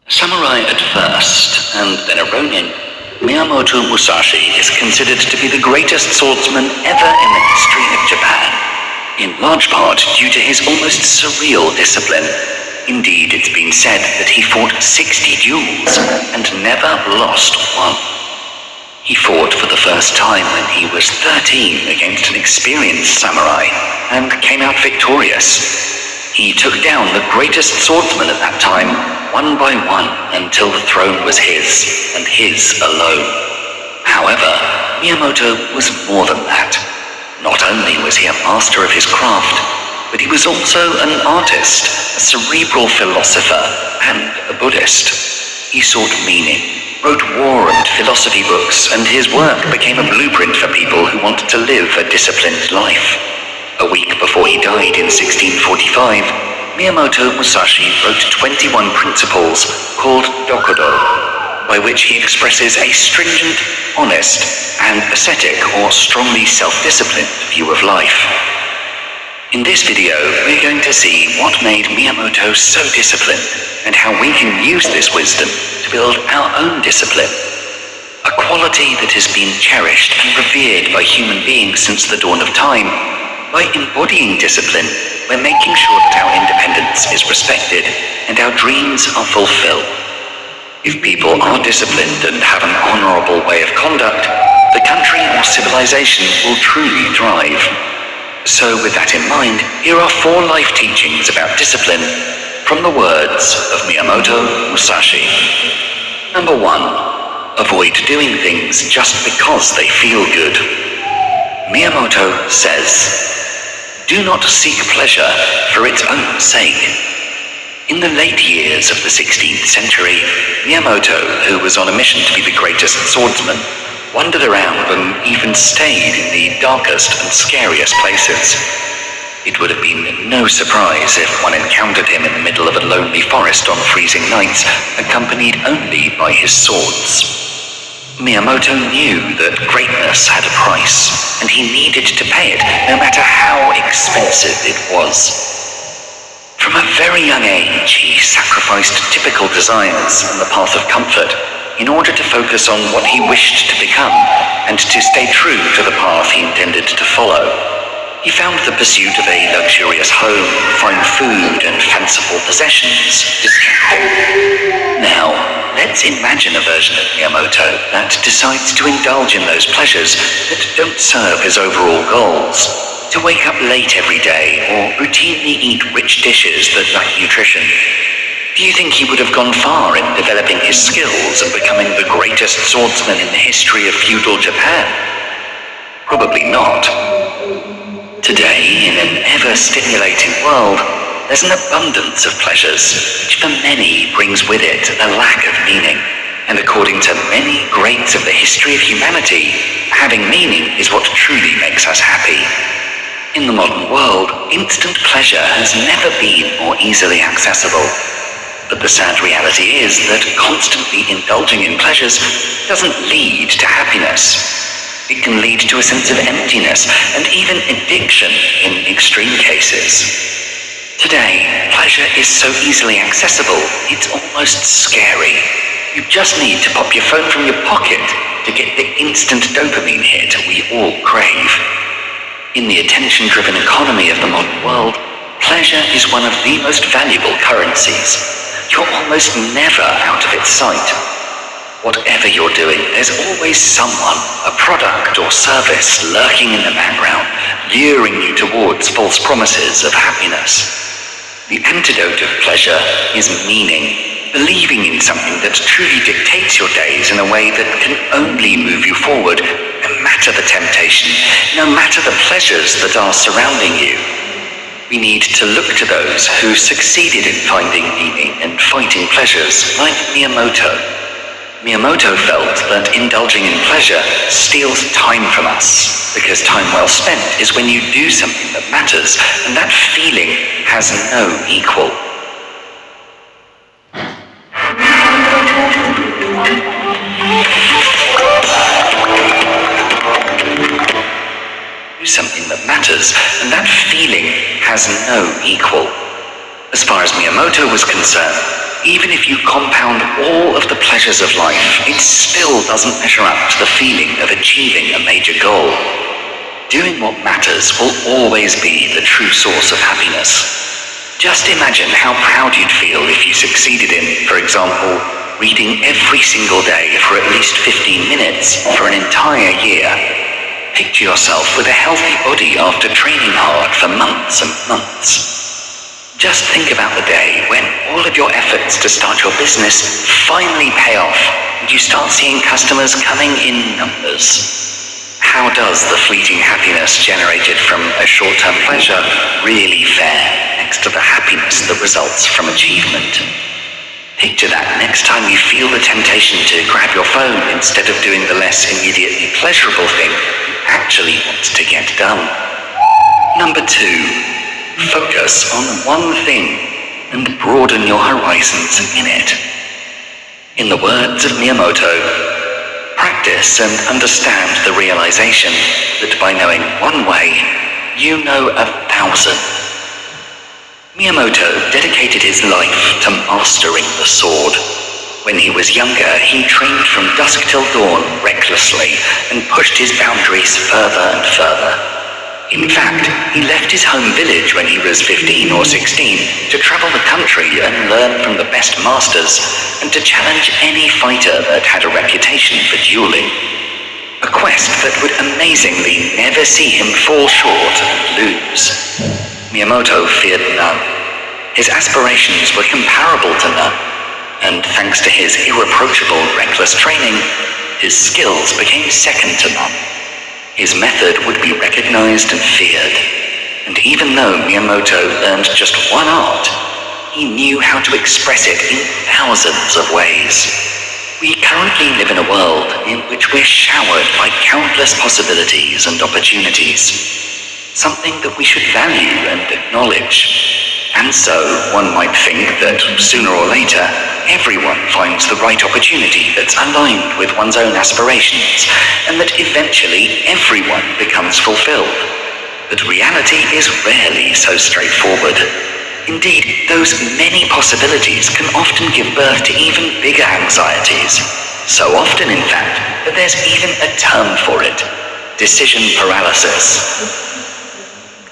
Samurai at first, and then a ronin, Miyamoto Musashi is considered to be the greatest swordsman ever in the history of Japan, in large part due to his almost surreal discipline. Indeed, it's been said that he fought 60 duels and never lost one. He fought for the first time when he was 13 against an experienced samurai and came out victorious. He took down the greatest swordsman at that time, one by one, until the throne was his, and his alone. However, Miyamoto was more than that. Not only was he a master of his craft, but he was also an artist, a cerebral philosopher, and a Buddhist. He sought meaning, wrote war and philosophy books, and his work became a blueprint for people who wanted to live a disciplined life. A week before he died in 1645, Miyamoto Musashi wrote 21 principles called Dokudo, by which he expresses a stringent, honest, and ascetic or strongly self-disciplined view of life. In this video, we're going to see what made Miyamoto so disciplined and how we can use this wisdom to build our own discipline. A quality that has been cherished and revered by human beings since the dawn of time. By embodying discipline, we're making sure that our independence is respected and our dreams are fulfilled. If people are disciplined and have an honorable way of conduct, the country or civilization will truly thrive. So with that in mind, here are 4 life teachings about discipline from the words of Miyamoto Musashi. Number 1. Avoid doing things just because they feel good. Miyamoto says, "Do not seek pleasure for its own sake." In the late years of the 16th century, Miyamoto, who was on a mission to be the greatest swordsman, wandered around and even stayed in the darkest and scariest places. It would have been no surprise if one encountered him in the middle of a lonely forest on freezing nights, accompanied only by his swords. Miyamoto knew that greatness had a price, and he needed to pay it, no matter how expensive it was. From a very young age, he sacrificed typical desires and the path of comfort in order to focus on what he wished to become, and to stay true to the path he intended to follow. He found the pursuit of a luxurious home, fine food, and fanciful possessions distracting. Now, let's imagine a version of Miyamoto that decides to indulge in those pleasures that don't serve his overall goals, to wake up late every day or routinely eat rich dishes that lack nutrition. Do you think he would have gone far in developing his skills and becoming the greatest swordsman in the history of feudal Japan? Probably not. Today, in an ever-stimulating world, there's an abundance of pleasures, which for many brings with it a lack of meaning. And according to many greats of the history of humanity, having meaning is what truly makes us happy. In the modern world, instant pleasure has never been more easily accessible. But the sad reality is that constantly indulging in pleasures doesn't lead to happiness. It can lead to a sense of emptiness and even addiction in extreme cases. Today, pleasure is so easily accessible, it's almost scary. You just need to pop your phone from your pocket to get the instant dopamine hit we all crave. In the attention-driven economy of the modern world, pleasure is one of the most valuable currencies. You're almost never out of its sight. Whatever you're doing, there's always someone, a product or service lurking in the background, luring you towards false promises of happiness. The antidote of pleasure is meaning, believing in something that truly dictates your days in a way that can only move you forward, no matter the temptation, no matter the pleasures that are surrounding you. We need to look to those who succeeded in finding meaning and fighting pleasures, like Miyamoto. Miyamoto felt that indulging in pleasure steals time from us, because time well spent is when you do something that matters, and that feeling has no equal. Do something that matters, and that feeling has no equal. As far as Miyamoto was concerned, even if you compound all of the pleasures of life, it still doesn't measure up to the feeling of achieving a major goal. Doing what matters will always be the true source of happiness. Just imagine how proud you'd feel if you succeeded in, for example, reading every single day for at least 15 minutes for an entire year. Picture yourself with a healthy body after training hard for months and months. Just think about the day when all of your efforts to start your business finally pay off and you start seeing customers coming in numbers. How does the fleeting happiness generated from a short-term pleasure really fare next to the happiness that results from achievement? Picture that next time you feel the temptation to grab your phone instead of doing the less immediately pleasurable thing you actually want to get done. Number 2, focus on one thing and broaden your horizons in it. In the words of Miyamoto, practice and understand the realization that by knowing one way, you know 1,000. Miyamoto dedicated his life to mastering the sword. When he was younger, he trained from dusk till dawn recklessly and pushed his boundaries further and further. In fact, he left his home village when he was 15 or 16 to travel the country and learn from the best masters and to challenge any fighter that had a reputation for dueling. A quest that would amazingly never see him fall short and lose. Miyamoto feared none. His aspirations were comparable to none, and thanks to his irreproachable, reckless training, his skills became second to none. His method would be recognized and feared, and even though Miyamoto learned just one art, he knew how to express it in thousands of ways. We currently live in a world in which we're showered by countless possibilities and opportunities, something that we should value and acknowledge. And so, one might think that sooner or later, everyone finds the right opportunity that's aligned with one's own aspirations, and that eventually everyone becomes fulfilled. But reality is rarely so straightforward. Indeed, those many possibilities can often give birth to even bigger anxieties. So often, in fact, that there's even a term for it: decision paralysis.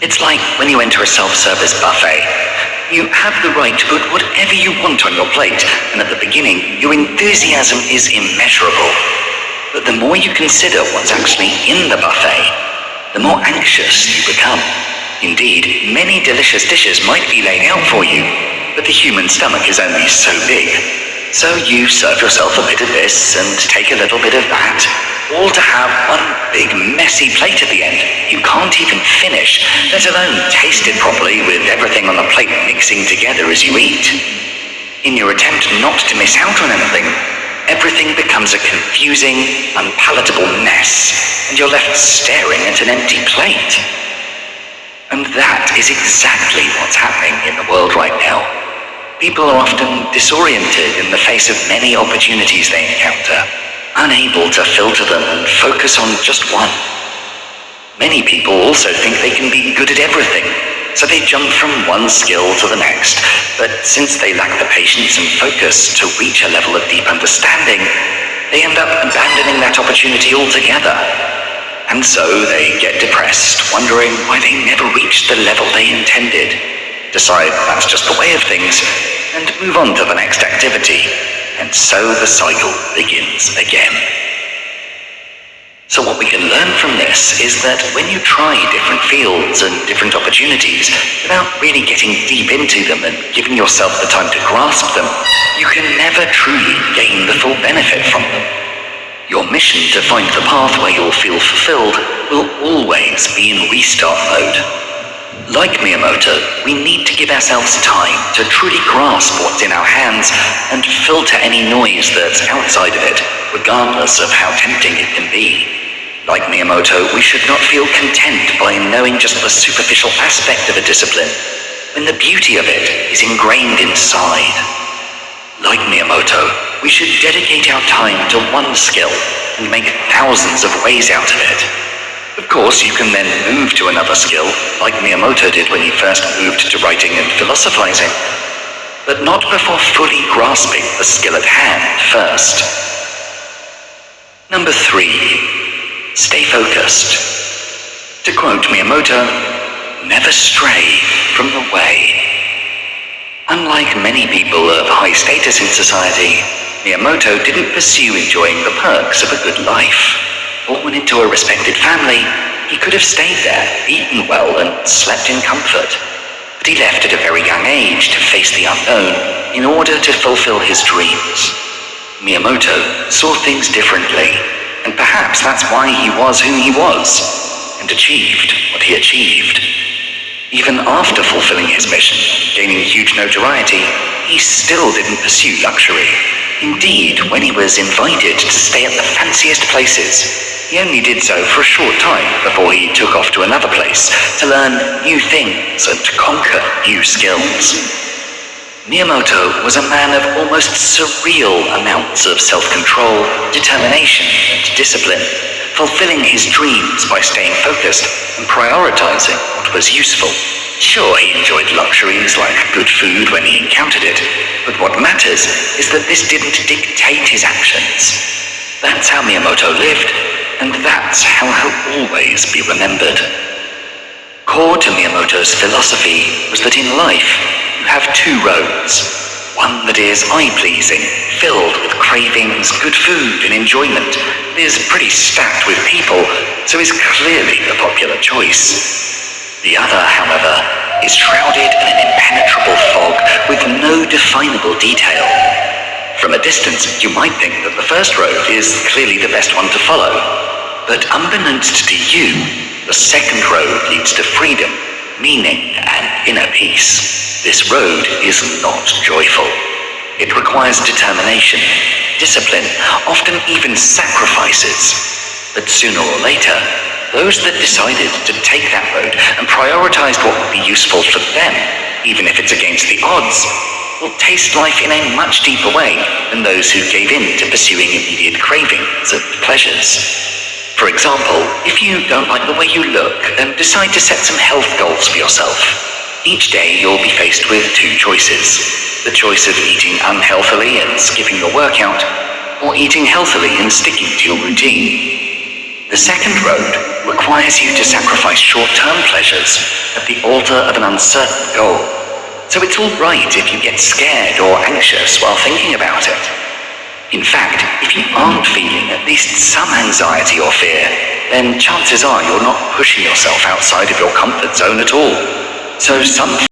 It's like when you enter a self-service buffet. You have the right to put whatever you want on your plate, and at the beginning, your enthusiasm is immeasurable. But the more you consider what's actually in the buffet, the more anxious you become. Indeed, many delicious dishes might be laid out for you, but the human stomach is only so big. So you serve yourself a bit of this and take a little bit of that, all to have one big messy plate at the end you can't even finish, let alone taste it properly with everything on the plate mixing together as you eat. In your attempt not to miss out on anything, everything becomes a confusing, unpalatable mess, and you're left staring at an empty plate. And that is exactly what's happening in the world right now. People are often disoriented in the face of many opportunities they encounter, unable to filter them and focus on just one. Many people also think they can be good at everything, so they jump from one skill to the next. But since they lack the patience and focus to reach a level of deep understanding, they end up abandoning that opportunity altogether. And so they get depressed, wondering why they never reached the level they intended, decide that's just the way of things, and move on to the next activity. And so the cycle begins again. So what we can learn from this is that when you try different fields and different opportunities without really getting deep into them and giving yourself the time to grasp them, you can never truly gain the full benefit from them. Your mission to find the path where you'll feel fulfilled will always be in restart mode. Like Miyamoto, we need to give ourselves time to truly grasp what's in our hands and filter any noise that's outside of it, regardless of how tempting it can be. Like Miyamoto, we should not feel content by knowing just the superficial aspect of a discipline, when the beauty of it is ingrained inside. Like Miyamoto, we should dedicate our time to one skill and make thousands of ways out of it. Of course, you can then move to another skill, like Miyamoto did when he first moved to writing and philosophizing. but not before fully grasping the skill at hand first. Number 3. Stay focused. To quote Miyamoto, never stray from the way. Unlike many people of high status in society, Miyamoto didn't pursue enjoying the perks of a good life. Born into a respected family, he could have stayed there, eaten well, and slept in comfort. But he left at a very young age to face the unknown in order to fulfill his dreams. Miyamoto saw things differently, and perhaps that's why he was who he was, and achieved what he achieved. Even after fulfilling his mission, gaining huge notoriety, he still didn't pursue luxury. Indeed, when he was invited to stay at the fanciest places, he only did so for a short time before he took off to another place to learn new things and to conquer new skills. Miyamoto was a man of almost surreal amounts of self-control, determination, and discipline, fulfilling his dreams by staying focused and prioritizing what was useful. Sure, he enjoyed luxuries like good food when he encountered it, but what matters is that this didn't dictate his actions. That's how Miyamoto lived, and that's how he'll always be remembered. Core to Miyamoto's philosophy was that in life, you have two roads. One that is eye-pleasing, filled with cravings, good food, and enjoyment, is pretty stacked with people, so is clearly the popular choice. The other, however, is shrouded in an impenetrable fog with no definable detail. From a distance, you might think that the first road is clearly the best one to follow. But unbeknownst to you, the second road leads to freedom, meaning, and inner peace. This road is not joyful. It requires determination, discipline, often even sacrifices. But sooner or later, those that decided to take that road and prioritized what would be useful for them, even if it's against the odds, will taste life in a much deeper way than those who gave in to pursuing immediate cravings and pleasures. For example, if you don't like the way you look, then decide to set some health goals for yourself. Each day you'll be faced with two choices. The choice of eating unhealthily and skipping your workout, or eating healthily and sticking to your routine. The second road requires you to sacrifice short-term pleasures at the altar of an uncertain goal. So it's all right if you get scared or anxious while thinking about it. In fact, if you aren't feeling at least some anxiety or fear, then chances are you're not pushing yourself outside of your comfort zone at all. So some